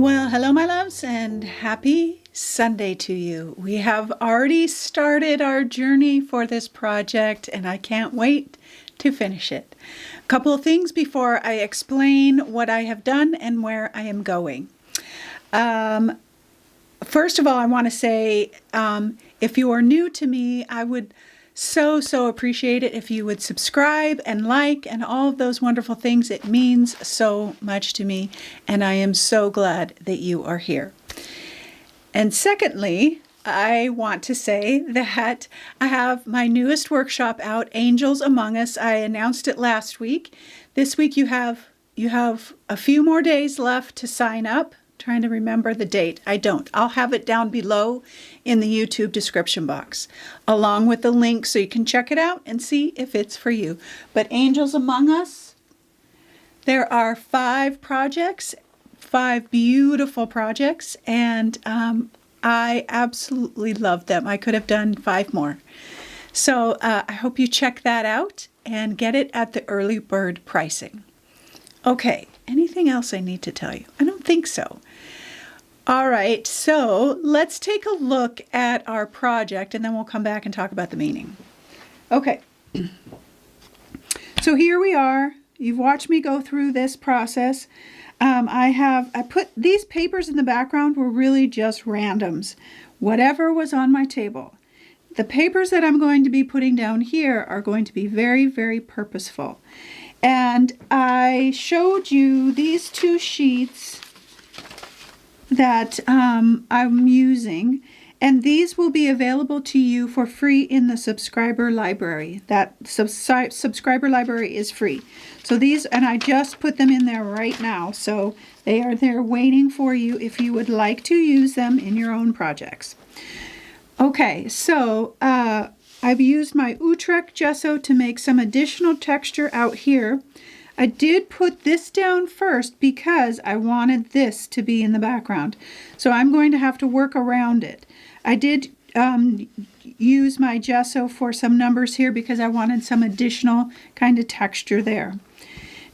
Well, hello, my loves, and happy Sunday to you. We have already started our journey for this project, and I can't wait to finish it. A couple of things before I explain what I have done and where I am going. First of all, I want to say, if you are new to me, I would so appreciate it if you would subscribe and like and all of those wonderful things. It means so much to me, and I am so glad that you are here. And secondly, I want to say that I have my newest workshop out, Angels Among Us. I announced it last week. This week you have a few more days left to sign up. Trying to remember the date. I don't. I'll have it down below in the YouTube description box, along with the link so you can check it out and see if it's for you. But Angels Among Us, there are 5 projects, 5 beautiful projects, and I absolutely love them. I could have done 5 more. So I hope you check that out and get it at the early bird pricing. Okay, anything else I need to tell you? I don't think so. All right, so let's take a look at our project and then we'll come back and talk about the meaning. Okay, so here we are. You've watched me go through this process. I put these papers in the background were really just randoms, whatever was on my table. The papers that I'm going to be putting down here are going to be very purposeful. And I showed you these 2 sheets that I'm using, and these will be available to you for free in the subscriber library. That subscriber library is free. So these, and I just put them in there right now, so they are there waiting for you if you would like to use them in your own projects. Okay, so I've used my Utrecht gesso to make some additional texture out here. I did put this down first because I wanted this to be in the background. So I'm going to have to work around it. I did use my gesso for some numbers here because I wanted some additional kind of texture there.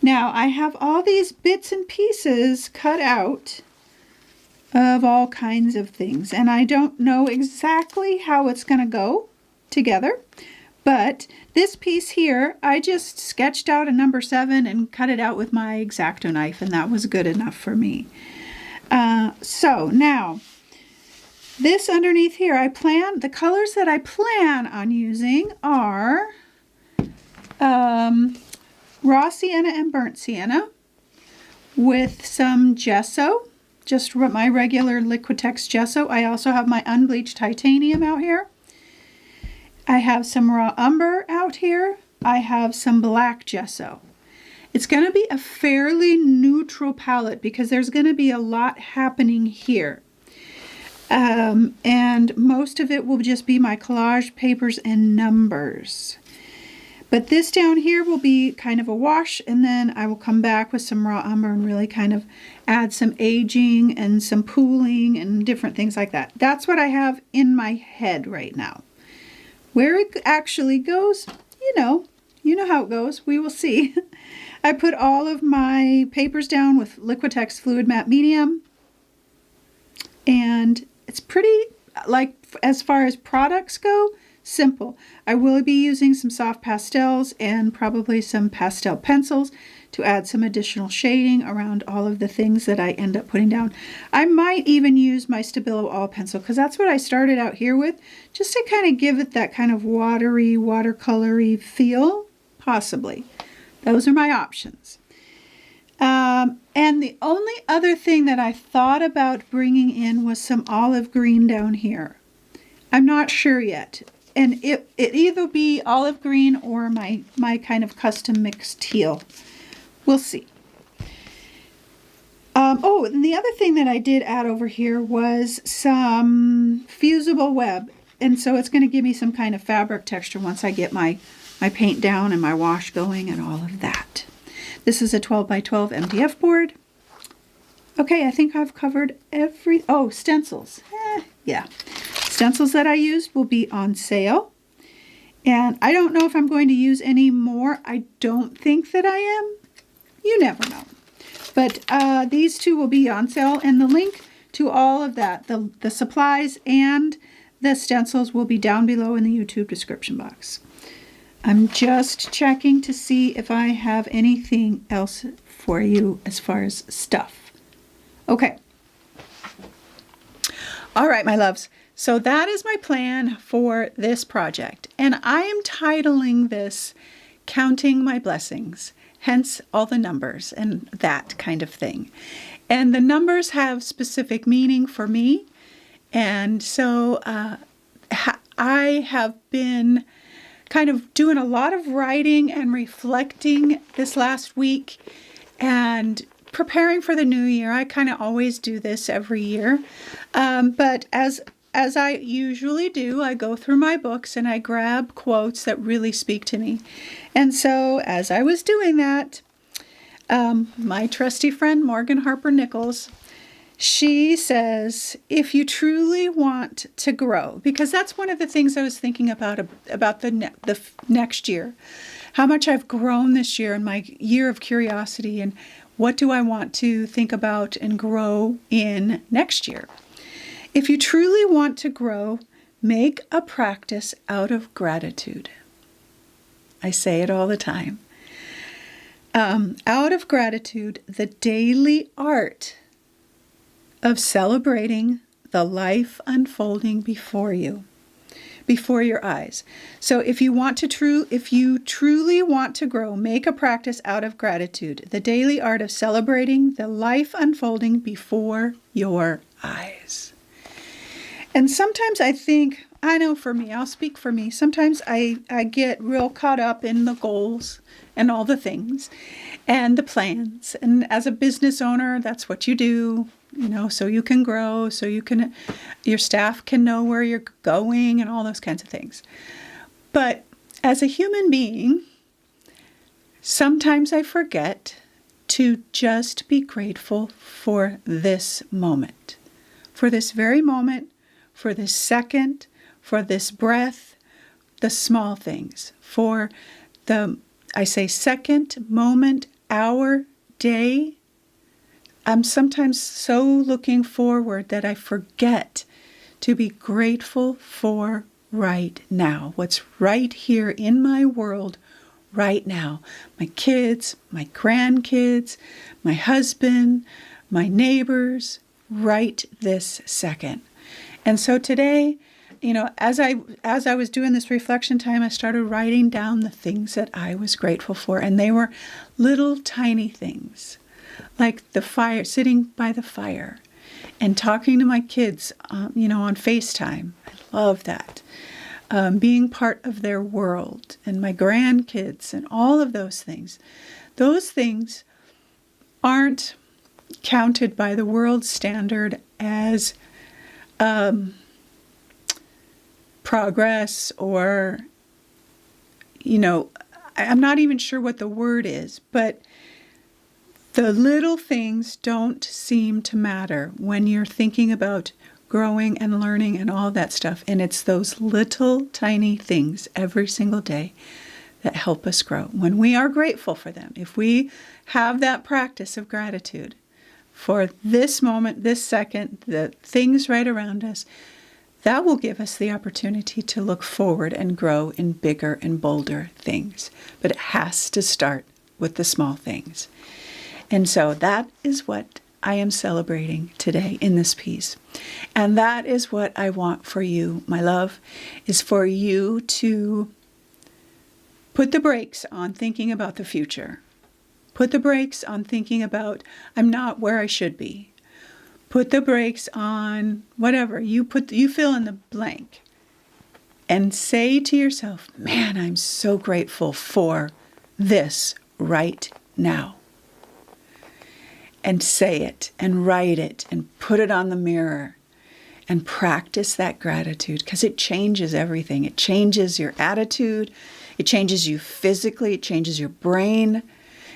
Now I have all these bits and pieces cut out of all kinds of things, and I don't know exactly how it's going to go together. But this piece here, I just sketched out a number 7 and cut it out with my X-Acto knife, and that was good enough for me. So now, this underneath here, the colors that I plan on using are raw sienna and burnt sienna with some gesso, just my regular Liquitex gesso. I also have my unbleached titanium out here. I have some raw umber out here. I have some black gesso. It's going to be a fairly neutral palette because there's going to be a lot happening here. And most of it will just be my collage papers and numbers. But this down here will be kind of a wash, and then I will come back with some raw umber and really kind of add some aging and some pooling and different things like that. That's what I have in my head right now. Where it actually goes, you know how it goes. We will see. I put all of my papers down with Liquitex Fluid Matte Medium. And it's pretty, like, as far as products go, simple. I will be using some soft pastels and probably some pastel pencils to add some additional shading around all of the things that I end up putting down. I might even use my Stabilo All pencil because that's what I started out here with, just to kind of give it that kind of watery, watercolory feel, possibly. Those are my options. And the only other thing that I thought about bringing in was some olive green down here. I'm not sure yet. And it either be olive green or my kind of custom mixed teal. We'll see. Oh, and the other thing that I did add over here was some fusible web. And so it's going to give me some kind of fabric texture once I get my paint down and my wash going and all of that. This is a 12 by 12 MDF board. Okay, I think I've covered stencils. Yeah. Stencils that I used will be on sale. And I don't know if I'm going to use any more. I don't think that I am. You never know. But these two will be on sale, and the link to all of that, the supplies and the stencils, will be down below in the YouTube description box. I'm just checking to see if I have anything else for you as far as stuff. Okay. All right, my loves. So that is my plan for this project. And I am titling this Counting My Blessings, hence all the numbers and that kind of thing. And the numbers have specific meaning for me. And so I have been kind of doing a lot of writing and reflecting this last week and preparing for the new year. I kind of always do this every year. But as I usually do, I go through my books and I grab quotes that really speak to me. And so as I was doing that, my trusty friend Morgan Harper Nichols, she says, if you truly want to grow, because that's one of the things I was thinking about the next year, how much I've grown this year in my year of curiosity, and what do I want to think about and grow in next year. If you truly want to grow, make a practice out of gratitude. I say it all the time. Out of gratitude, the daily art of celebrating the life unfolding before you, before your eyes. So if you truly want to grow, make a practice out of gratitude, the daily art of celebrating the life unfolding before your eyes. And sometimes I think, I know for me, I'll speak for me, sometimes I get real caught up in the goals and all the things and the plans. And as a business owner, that's what you do. So you can grow, so your staff can know where you're going and all those kinds of things. But as a human being, sometimes I forget to just be grateful for this moment, for this very moment, for this second, for this breath, the small things, for I say second, moment, hour, day. I'm sometimes so looking forward that I forget to be grateful for right now. What's right here in my world right now. My kids, my grandkids, my husband, my neighbors, right this second. And so today, as I was doing this reflection time, I started writing down the things that I was grateful for. And they were little tiny things. Like the fire, sitting by the fire and talking to my kids, on FaceTime. I love that. Being part of their world and my grandkids and all of those things. Those things aren't counted by the world standard as progress or, I'm not even sure what the word is, but the little things don't seem to matter when you're thinking about growing and learning and all that stuff. And it's those little tiny things every single day that help us grow. When we are grateful for them, if we have that practice of gratitude for this moment, this second, the things right around us, that will give us the opportunity to look forward and grow in bigger and bolder things. But it has to start with the small things. And so that is what I am celebrating today in this piece. And that is what I want for you, my love, is for you to put the brakes on thinking about the future. Put the brakes on thinking about, I'm not where I should be. Put the brakes on whatever. You fill in the blank. And say to yourself, man, I'm so grateful for this right now. And say it and write it and put it on the mirror and practice that gratitude, because it changes everything. It changes your attitude. It changes you physically. It changes your brain.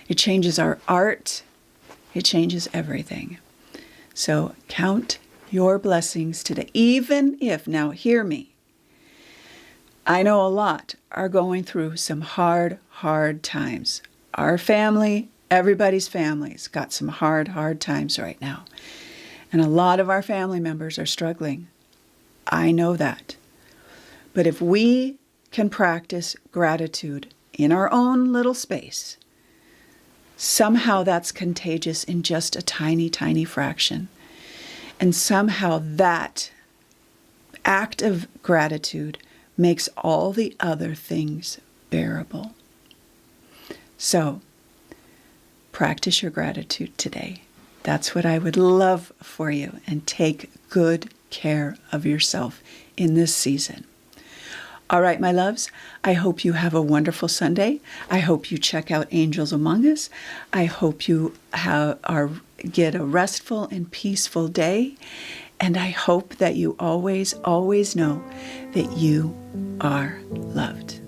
It changes our art. It changes everything. So count your blessings today. Even if, now hear me, I know a lot are going through some hard times. Our family, Everybody's family's got some hard times right now. And a lot of our family members are struggling. I know that. But if we can practice gratitude in our own little space, somehow that's contagious in just a tiny fraction. And somehow that act of gratitude makes all the other things bearable. So, practice your gratitude today. That's what I would love for you. And take good care of yourself in this season. All right, my loves, I hope you have a wonderful Sunday. I hope you check out Angels Among Us. I hope you get a restful and peaceful day. And I hope that you always know that you are loved.